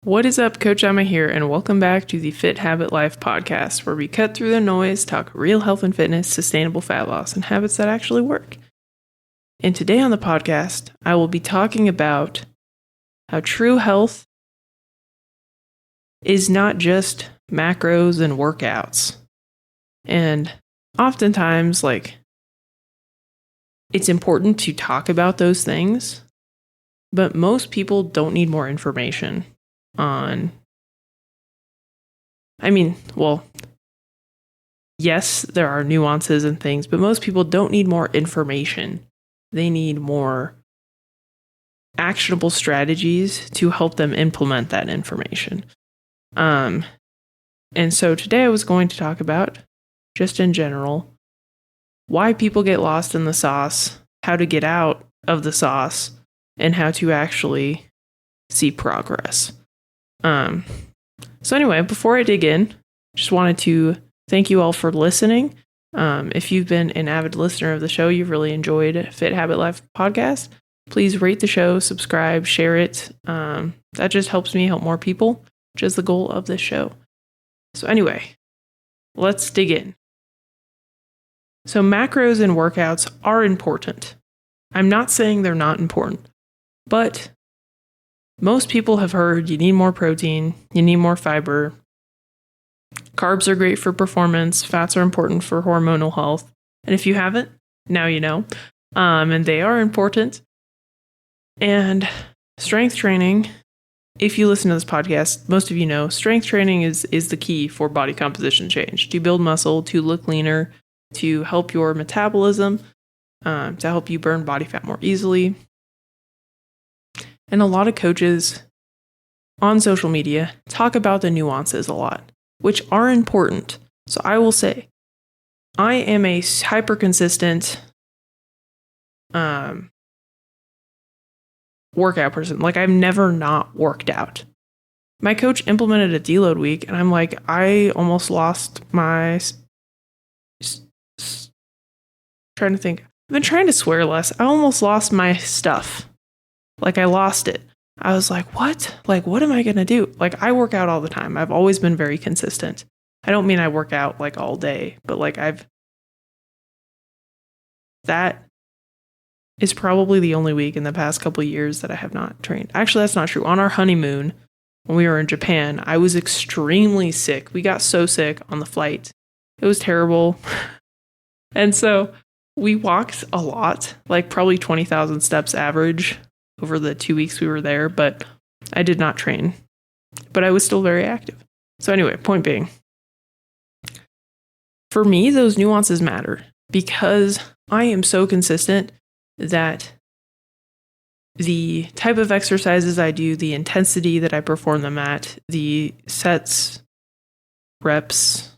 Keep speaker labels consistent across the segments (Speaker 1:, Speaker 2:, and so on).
Speaker 1: What is up, Coach Emma here, and welcome back to the Fit Habit Life podcast, where we cut through the noise, talk real health and fitness, sustainable fat loss, and habits that actually work. And today on the podcast, I will be talking about how true health is not just macros and workouts. And oftentimes, it's important to talk about those things, but most people don't need more information on, yes, there are nuances and things, but most people don't need more information. They need more actionable strategies to help them implement that information. And so today I was going to talk about, just in general, why people get lost in the sauce, how to get out of the sauce, and how to actually see progress. So anyway, before I dig in, just wanted to thank you all for listening. If you've been an avid listener of the show, you've really enjoyed Fit Habit Life podcast, please rate the show, subscribe, share it. That just helps me help more people, which is the goal of this show. So anyway, let's dig in. So macros and workouts are important. I'm not saying they're not important, but most people have heard you need more protein, you need more fiber. Carbs are great for performance, fats are important for hormonal health. And if you haven't, now you know. And they are important. And strength training, if you listen to this podcast, most of you know, strength training is the key for body composition change, to build muscle, to look leaner, to help your metabolism, to help you burn body fat more easily. And a lot of coaches on social media talk about the nuances a lot, which are important. So I will say, I am a hyper consistent workout person. I've never not worked out. My coach implemented a deload week, and I'm like, I almost lost my. Trying to think. I've been trying to swear less. I almost lost my stuff. I lost it. I was like, what? What am I going to do? I work out all the time. I've always been very consistent. I don't mean I work out all day, but that is probably the only week in the past couple of years that I have not trained. Actually, that's not true. On our honeymoon, when we were in Japan, I was extremely sick. We got so sick on the flight. It was terrible. And so we walked a lot, probably 20,000 steps average over the 2 weeks we were there, but I did not train. But I was still very active. So anyway, point being, for me, those nuances matter because I am so consistent that the type of exercises I do, the intensity that I perform them at, the sets, reps,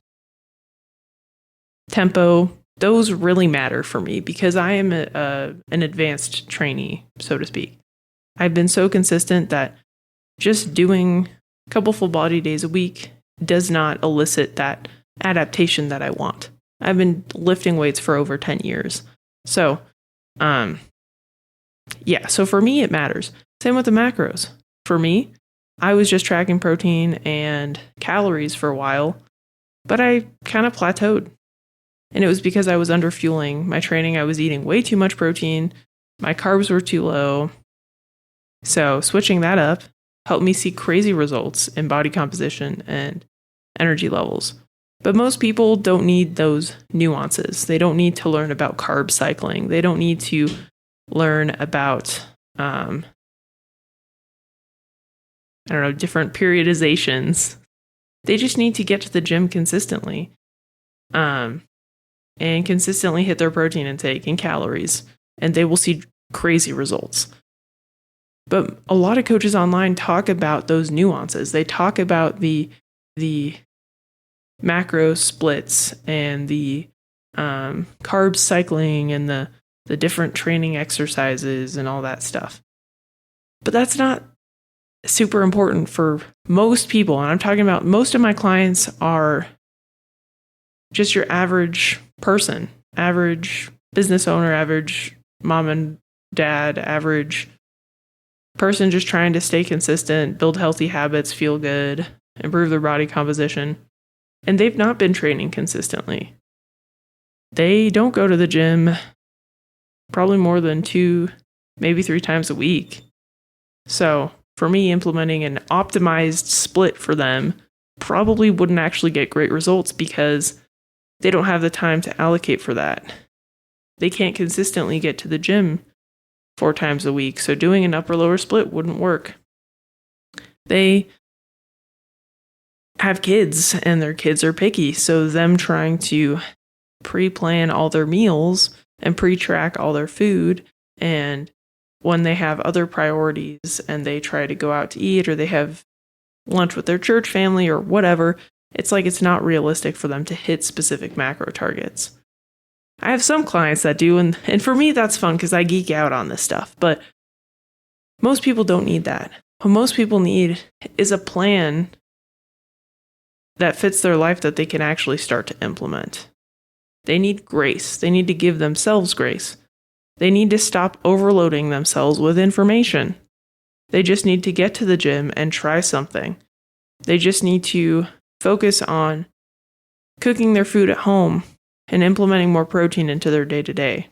Speaker 1: tempo, those really matter for me because I am an advanced trainee, so to speak. I've been so consistent that just doing a couple full body days a week does not elicit that adaptation that I want. I've been lifting weights for over 10 years. So, so for me, it matters. Same with the macros. For me, I was just tracking protein and calories for a while, but I kind of plateaued. And it was because I was under fueling my training. I was eating way too much protein. My carbs were too low. So switching that up helped me see crazy results in body composition and energy levels. But most people don't need those nuances. They don't need to learn about carb cycling. They don't need to learn about, different periodizations. They just need to get to the gym consistently. And consistently hit their protein intake and calories, and they will see crazy results. But a lot of coaches online talk about those nuances. They talk about the macro splits and the carb cycling and the different training exercises and all that stuff. But that's not super important for most people. And I'm talking about most of my clients are just your average person, average business owner, average mom and dad, average person just trying to stay consistent, build healthy habits, feel good, improve their body composition, and they've not been training consistently. They don't go to the gym probably more than 2, maybe 3 times a week. So for me, implementing an optimized split for them probably wouldn't actually get great results because they don't have the time to allocate for that. They can't consistently get to the gym 4 times a week, so doing an upper-lower split wouldn't work. They have kids, and their kids are picky, so them trying to pre-plan all their meals and pre-track all their food, and when they have other priorities and they try to go out to eat or they have lunch with their church family or whatever, it's like it's not realistic for them to hit specific macro targets. I have some clients that do, and for me that's fun because I geek out on this stuff, but most people don't need that. What most people need is a plan that fits their life that they can actually start to implement. They need grace. They need to give themselves grace. They need to stop overloading themselves with information. They just need to get to the gym and try something. They just need to focus on cooking their food at home and implementing more protein into their day-to-day.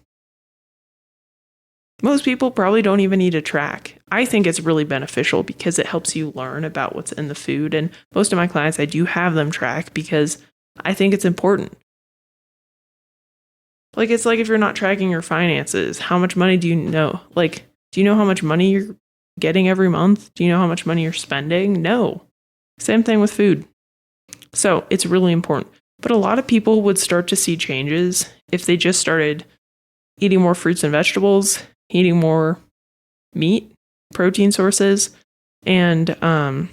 Speaker 1: Most people probably don't even need to track. I think it's really beneficial because it helps you learn about what's in the food. And most of my clients, I do have them track because I think it's important. Like, it's like if you're not tracking your finances, how much money do you know? Like, do you know how much money you're getting every month? Do you know how much money you're spending? No. Same thing with food. So it's really important. But a lot of people would start to see changes if they just started eating more fruits and vegetables, eating more meat, protein sources, and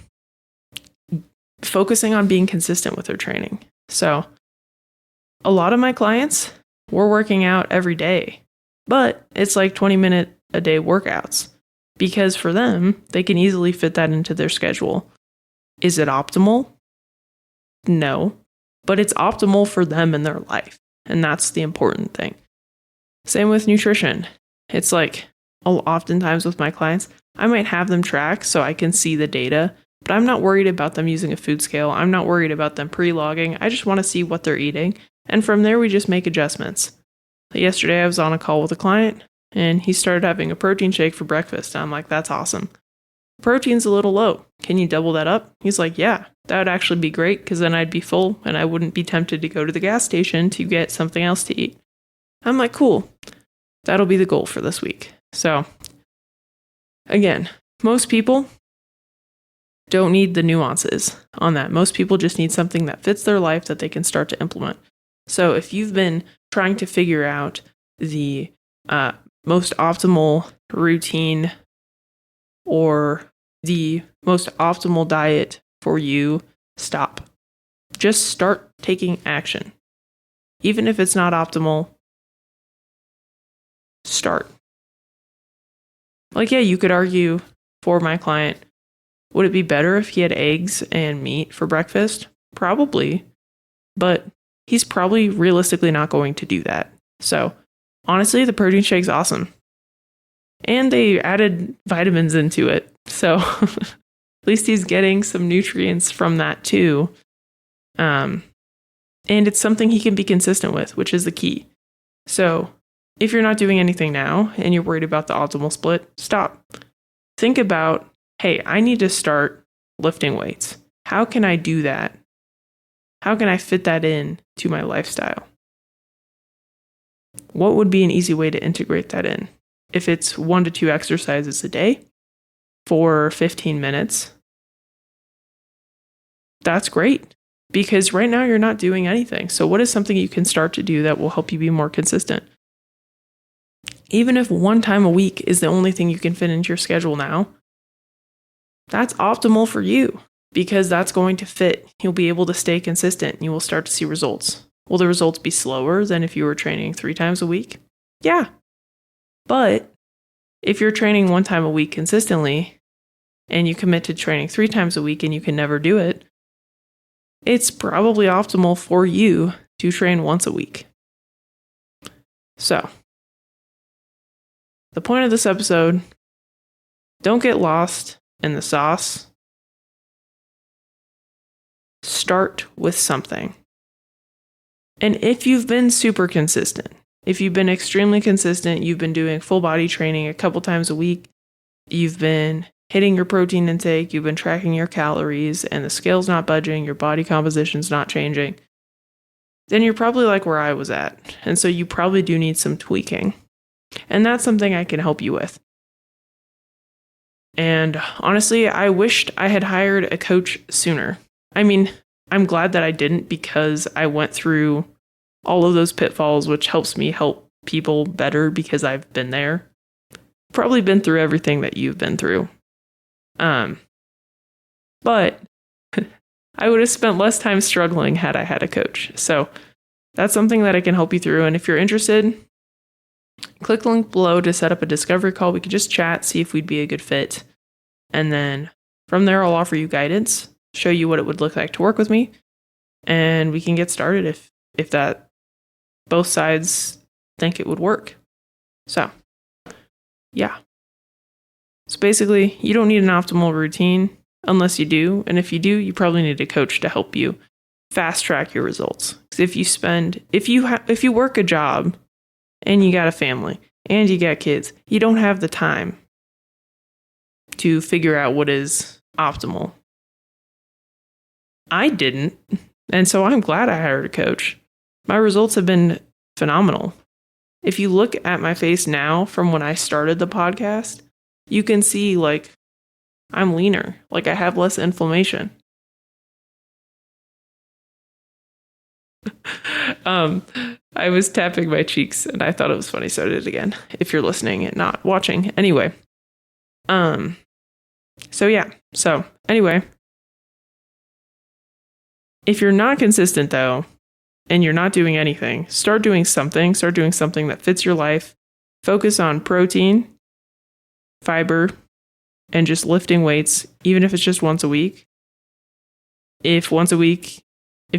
Speaker 1: focusing on being consistent with their training. So a lot of my clients, we're working out every day, but it's like 20-minute a day workouts because for them, they can easily fit that into their schedule. Is it optimal? No, but it's optimal for them in their life. And that's the important thing. Same with nutrition. It's like oftentimes with my clients, I might have them track so I can see the data, but I'm not worried about them using a food scale. I'm not worried about them pre-logging. I just want to see what they're eating. And from there, we just make adjustments. Yesterday, I was on a call with a client and he started having a protein shake for breakfast. And I'm like, that's awesome. Protein's a little low. Can you double that up? He's like, yeah, that would actually be great because then I'd be full and I wouldn't be tempted to go to the gas station to get something else to eat. I'm like, cool. That'll be the goal for this week. So again, most people don't need the nuances on that. Most people just need something that fits their life that they can start to implement. So if you've been trying to figure out the most optimal routine or the most optimal diet for you, stop. Just start taking action. Even if it's not optimal, start. Like, yeah, you could argue for my client, would it be better if he had eggs and meat for breakfast? Probably, but he's probably realistically not going to do that. So honestly, the protein shake's awesome. And they added vitamins into it. So at least he's getting some nutrients from that too. And it's something he can be consistent with, which is the key. So if you're not doing anything now and you're worried about the optimal split, stop. Think about, hey, I need to start lifting weights. How can I do that? How can I fit that in to my lifestyle? What would be an easy way to integrate that in? If it's 1 to 2 exercises a day for 15 minutes, that's great because right now you're not doing anything. So what is something you can start to do that will help you be more consistent? Even if 1 time a week is the only thing you can fit into your schedule now, that's optimal for you because that's going to fit. You'll be able to stay consistent and you will start to see results. Will the results be slower than if you were training 3 times a week? Yeah. But if you're training 1 time a week consistently and you commit to training 3 times a week and you can never do it, it's probably optimal for you to train once a week. So, the point of this episode Don't get lost in the sauce. Start with something. And if you've been super consistent, if you've been extremely consistent, you've been doing full body training a couple times a week, you've been hitting your protein intake, you've been tracking your calories, and the scale's not budging, your body composition's not changing, then you're probably like where I was at. And so you probably do need some tweaking. And that's something I can help you with. And honestly, I wished I had hired a coach sooner. I mean, I'm glad that I didn't, because I went through all of those pitfalls, which helps me help people better because I've been there. Probably been through everything that you've been through. But I would have spent less time struggling had I had a coach. So that's something that I can help you through. And if you're interested, click the link below to set up a discovery call. We could just chat, see if we'd be a good fit. And then from there, I'll offer you guidance, show you what it would look like to work with me. And we can get started if that both sides think it would work. So, yeah. So basically, you don't need an optimal routine unless you do. And if you do, you probably need a coach to help you fast track your results. Because if you work a job and you got a family and you got kids, you don't have the time to figure out what is optimal. I didn't. And so I'm glad I hired a coach. My results have been phenomenal. If you look at my face now from when I started the podcast, you can see like I'm leaner, like I have less inflammation. I was tapping my cheeks and I thought it was funny, so I did it again. If you're listening and not watching. Anyway. So anyway. If you're not consistent though, and you're not doing anything, start doing something that fits your life. Focus on protein, fiber, and just lifting weights, even if it's just once a week. If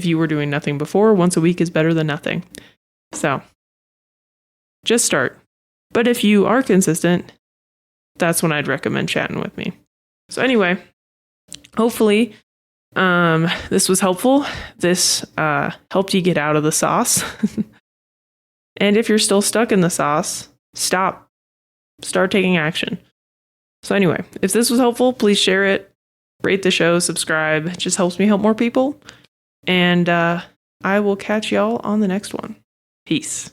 Speaker 1: you were doing nothing before, once a week is better than nothing. So just start. But if you are consistent, that's when I'd recommend chatting with me. So anyway, hopefully this was helpful. This helped you get out of the sauce. And if you're still stuck in the sauce, stop. Start taking action. So anyway, if this was helpful, please share it, rate the show, subscribe. It just helps me help more people. And I will catch y'all on the next one. Peace.